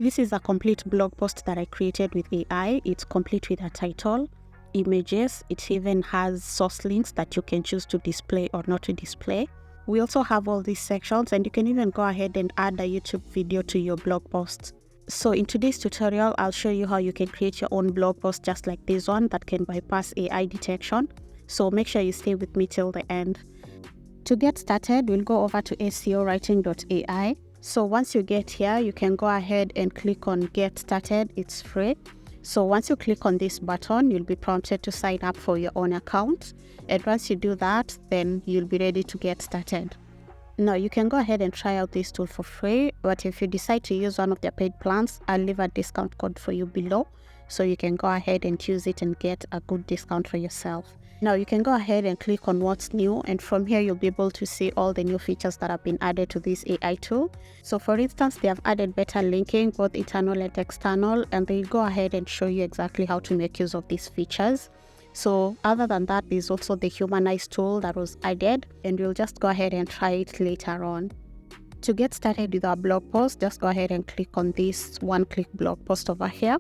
This is a complete blog post that I created with AI. It's complete with a title, images. It even has source links that you can choose to display or not to display. We also have all these sections, and you can even go ahead and add a YouTube video to your blog post. So in today's tutorial, I'll show you how you can create your own blog post just like this one that can bypass AI detection. So make sure you stay with me till the end. To get started, we'll go over to SEOwriting.ai. So once you get here, you can go ahead and click on Get Started. It's free. So once you click on this button, you'll be prompted to sign up for your own account. And once you do that, then you'll be ready to get started. Now you can go ahead and try out this tool for free, but if you decide to use one of their paid plans, I'll leave a discount code for you below, so you can go ahead and use it and get a good discount for yourself. Now you can go ahead and click on what's new, and from here you'll be able to see all the new features that have been added to this AI tool. So for instance, they have added better linking, both internal and external, and they'll go ahead and show you exactly how to make use of these features. So other than that, there's also the humanized tool that was added, and we'll just go ahead and try it later on. To get started with our blog post, just go ahead and click on this one-click blog post over here.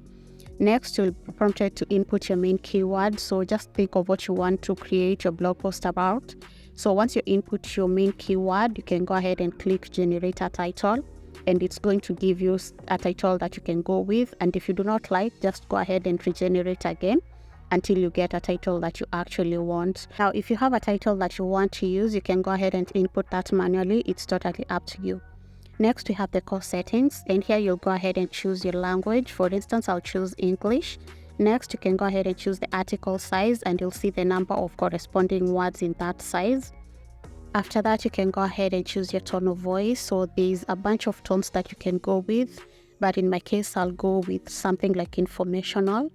Next, you'll be prompted to input your main keyword. So just think of what you want to create your blog post about. So once you input your main keyword, you can go ahead and click generate a title, and it's going to give you a title that you can go with. And if you do not like, just go ahead and regenerate again until you get a title that you actually want. Now, if you have a title that you want to use, you can go ahead and input that manually. It's totally up to you. Next, we have the course settings, and here you'll go ahead and choose your language. For instance, I'll choose English. Next, you can go ahead and choose the article size, and you'll see the number of corresponding words in that size. After that, you can go ahead and choose your tone of voice. So there's a bunch of tones that you can go with, but in my case, I'll go with something like informational.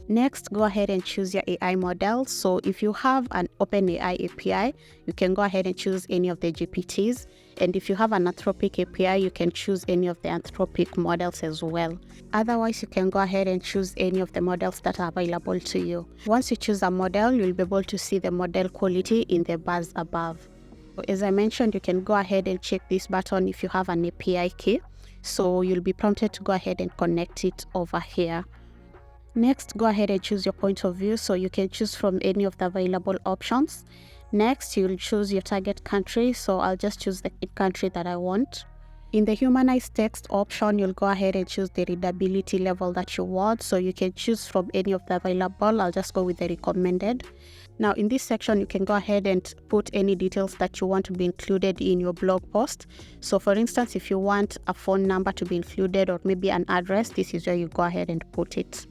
Next, go ahead and choose your AI model. So if you have an OpenAI API, you can go ahead and choose any of the GPTs. And if you have an Anthropic API, you can choose any of the Anthropic models as well. Otherwise, you can go ahead and choose any of the models that are available to you. Once you choose a model, you'll be able to see the model quality in the bars above. As I mentioned, you can go ahead and check this button if you have an API key. So you'll be prompted to go ahead and connect it over here. Next, go ahead and choose your point of view, so you can choose from any of the available options. Next, you'll choose your target country, so I'll just choose the country that I want. In the humanized text option, you'll go ahead and choose the readability level that you want, so you can choose from any of the available. I'll just go with the recommended. Now in this section, you can go ahead and put any details that you want to be included in your blog post. So for instance, if you want a phone number to be included or maybe an address, this is where you go ahead and put it.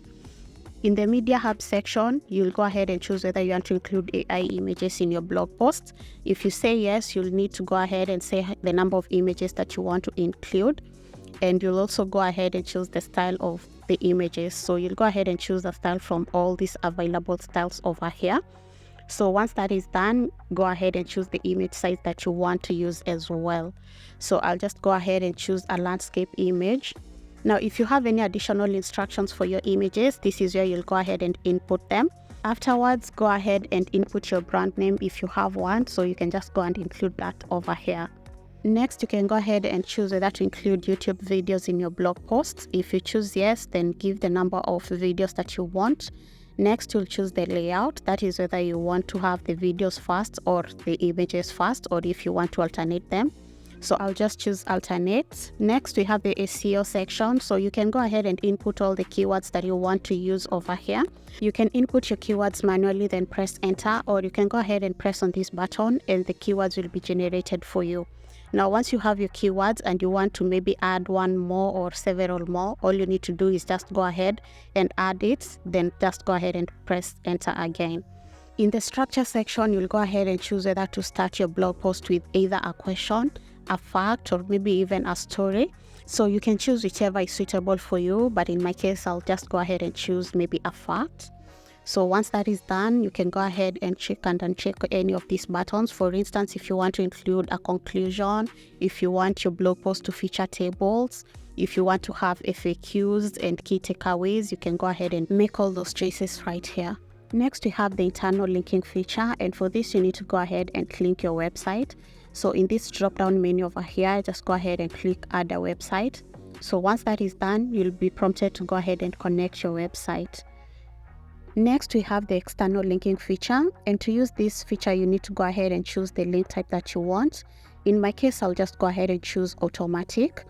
In the Media Hub section, you'll go ahead and choose whether you want to include AI images in your blog post. If you say yes, you'll need to go ahead and say the number of images that you want to include. And you'll also go ahead and choose the style of the images. So you'll go ahead and choose the style from all these available styles over here. So once that is done, go ahead and choose the image size that you want to use as well. So I'll just go ahead and choose a landscape image. Now, if you have any additional instructions for your images, this is where you'll go ahead and input them. Afterwards, go ahead and input your brand name if you have one, so you can just go and include that over here. Next, you can go ahead and choose whether to include YouTube videos in your blog posts. If you choose yes, then give the number of videos that you want. Next, you'll choose the layout. That is whether you want to have the videos first or the images first, or if you want to alternate them. So I'll just choose alternate. Next, we have the SEO section. So you can go ahead and input all the keywords that you want to use over here. You can input your keywords manually, then press enter, or you can go ahead and press on this button and the keywords will be generated for you. Now, once you have your keywords and you want to maybe add one more or several more, all you need to do is just go ahead and add it, then just go ahead and press enter again. In the structure section, you'll go ahead and choose whether to start your blog post with either a question, a fact, or maybe even a story. So you can choose whichever is suitable for you, but in my case, I'll just go ahead and choose maybe a fact. So once that is done, you can go ahead and check and uncheck any of these buttons. For instance, if you want to include a conclusion, if you want your blog post to feature tables, if you want to have FAQs and key takeaways, you can go ahead and make all those choices right here. Next, we have the internal linking feature, and for this you need to go ahead and link your website. So in this drop down menu over here, just go ahead and click add a website. So once that is done, you'll be prompted to go ahead and connect your website. Next, we have the external linking feature, and to use this feature, you need to go ahead and choose the link type that you want. In my case, I'll just go ahead and choose automatic.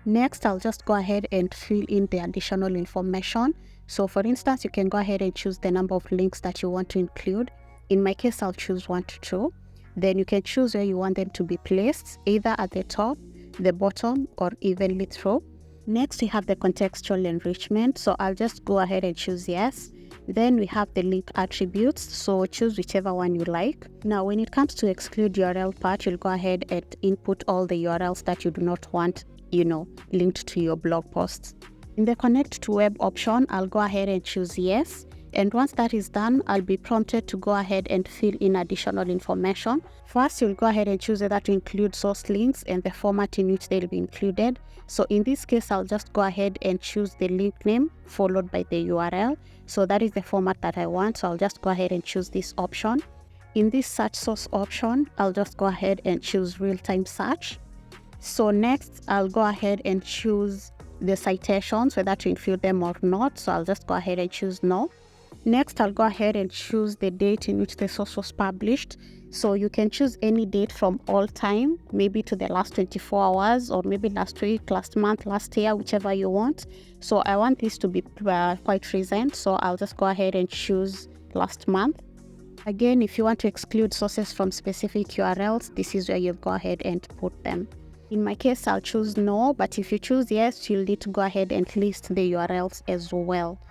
Next, I'll just go ahead and fill in the additional information. So for instance, you can go ahead and choose the number of links that you want to include. In my case, I'll choose 1 to 2. Then you can choose where you want them to be placed, either at the top, the bottom, or evenly through. Next, we have the contextual enrichment. So I'll just go ahead and choose yes. Then we have the link attributes, so choose whichever one you like. Now, when it comes to exclude URL part, you'll go ahead and input all the URLs that you do not want, linked to your blog posts. In the connect to web option, I'll go ahead and choose yes. And once that is done, I'll be prompted to go ahead and fill in additional information. First, you'll go ahead and choose whether to include source links and the format in which they'll be included. So in this case, I'll just go ahead and choose the link name followed by the URL. So that is the format that I want. So I'll just go ahead and choose this option. In this search source option, I'll just go ahead and choose real-time search. So next, I'll go ahead and choose the citations, whether to include them or not. So I'll just go ahead and choose no. Next, I'll go ahead and choose the date in which the source was published. So you can choose any date from all time, maybe to the last 24 hours, or maybe last week, last month, last year, whichever you want. So I want this to be quite recent. So I'll just go ahead and choose last month. Again, if you want to exclude sources from specific URLs, this is where you'll go ahead and put them. In my case, I'll choose no, but if you choose yes, you'll need to go ahead and list the URLs as well.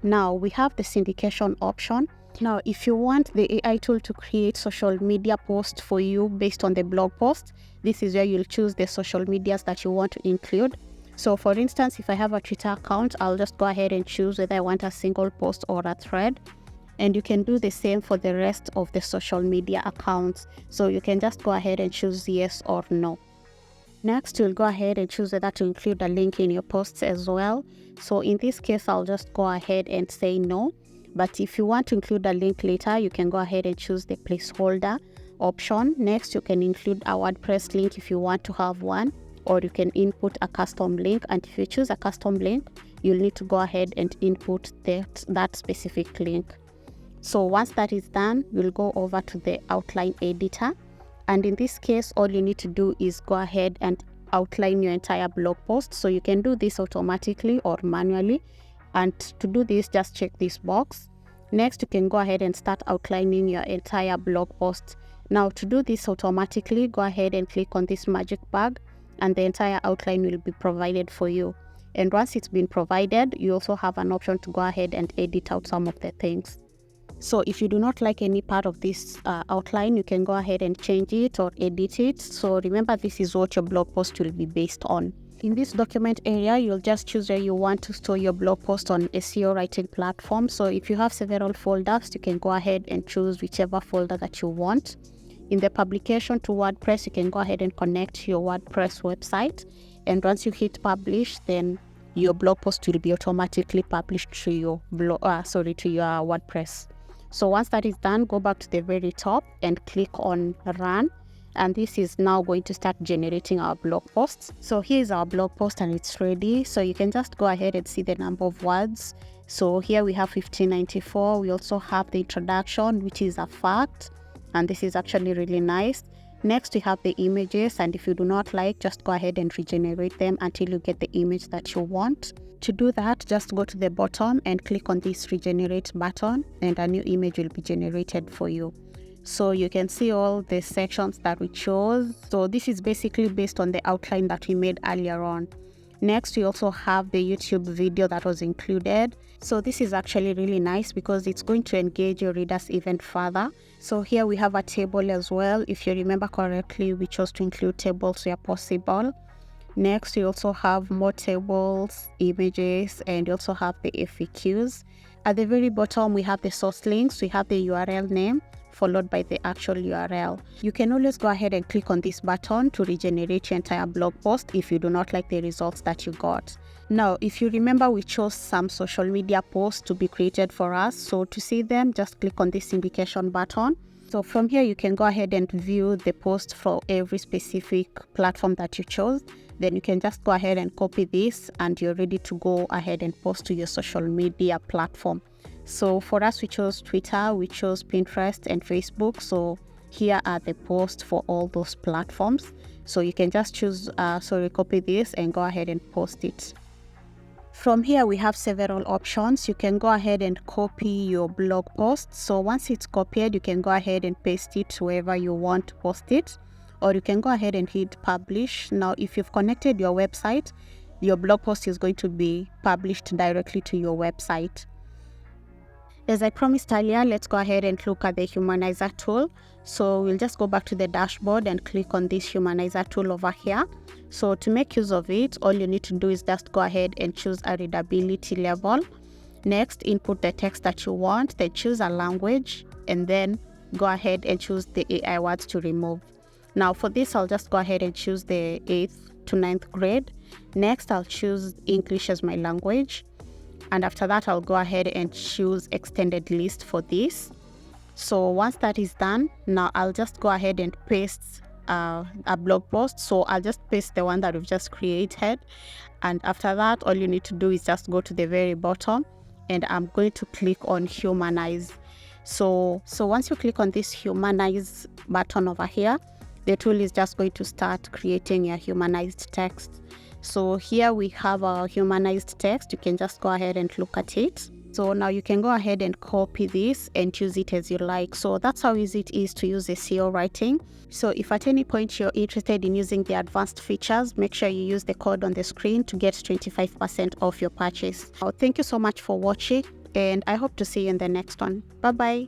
Now we have the syndication option. Now, if you want the AI tool to create social media posts for you based on the blog post, this is where you'll choose the social medias that you want to include. So for instance, if I have a Twitter account, I'll just go ahead and choose whether I want a single post or a thread. And you can do the same for the rest of the social media accounts. So you can just go ahead and choose yes or no. Next, you'll go ahead and choose whether to include a link in your posts as well. So in this case, I'll just go ahead and say no. But if you want to include a link later, you can go ahead and choose the placeholder option. Next, you can include a WordPress link if you want to have one, or you can input a custom link. And if you choose a custom link, you'll need to go ahead and input that specific link. So once that is done, you'll go over to the outline editor. And in this case, all you need to do is go ahead and outline your entire blog post. So you can do this automatically or manually. And to do this, just check this box. Next, you can go ahead and start outlining your entire blog post. Now, to do this automatically, go ahead and click on this magic bag, and the entire outline will be provided for you. And once it's been provided, you also have an option to go ahead and edit out some of the things. So if you do not like any part of this outline, you can go ahead and change it or edit it. So remember, this is what your blog post will be based on. In this document area, you'll just choose where you want to store your blog post on SEO writing platform. So if you have several folders, you can go ahead and choose whichever folder that you want. In the publication to WordPress, you can go ahead and connect your WordPress website. And once you hit publish, then your blog post will be automatically published to your WordPress. So once that is done, go back to the very top and click on run. And this is now going to start generating our blog posts. So here's our blog post and it's ready. So you can just go ahead and see the number of words. So here we have 1594. We also have the introduction, which is a fact. And this is actually really nice. Next, we have the images. And if you do not like, just go ahead and regenerate them until you get the image that you want. To do that, just go to the bottom and click on this regenerate button, and a new image will be generated for you. So you can see all the sections that we chose. So this is basically based on the outline that we made earlier on. Next, we also have the YouTube video that was included. So this is actually really nice because it's going to engage your readers even further. So here we have a table as well. If you remember correctly, we chose to include tables where possible. Next, you also have more tables, images, and you also have the FAQs. At the very bottom, we have the source links. We have the URL name followed by the actual URL. You can always go ahead and click on this button to regenerate your entire blog post if you do not like the results that you got. Now, if you remember, we chose some social media posts to be created for us. So to see them, just click on this syndication button. So from here, you can go ahead and view the post for every specific platform that you chose. Then you can just go ahead and copy this and you're ready to go ahead and post to your social media platform. So for us, we chose Twitter, we chose Pinterest and Facebook. So here are the posts for all those platforms. So you can just choose, copy this and go ahead and post it. From here, we have several options. You can go ahead and copy your blog post. So once it's copied, you can go ahead and paste it wherever you want to post it, or you can go ahead and hit publish. Now, if you've connected your website, your blog post is going to be published directly to your website. As I promised earlier, let's go ahead and look at the humanizer tool. So we'll just go back to the dashboard and click on this humanizer tool over here. So to make use of it, all you need to do is just go ahead and choose a readability level. Next, input the text that you want, then choose a language, and then go ahead and choose the AI words to remove. Now for this, I'll just go ahead and choose the 8th to 9th grade. Next, I'll choose English as my language. And after that, I'll go ahead and choose extended list for this. So once that is done, now I'll just go ahead and paste a blog post. So I'll just paste the one that we've just created. And after that, all you need to do is just go to the very bottom and I'm going to click on humanize. So once you click on this humanize button over here, the tool is just going to start creating your humanized text. So here we have our humanized text. You can just go ahead and look at it. So now you can go ahead and copy this and choose it as you like. So that's how easy it is to use SEO writing. So if at any point you're interested in using the advanced features, make sure you use the code on the screen to get 25% off your purchase. Thank you so much for watching, and I hope to see you in the next one. Bye bye.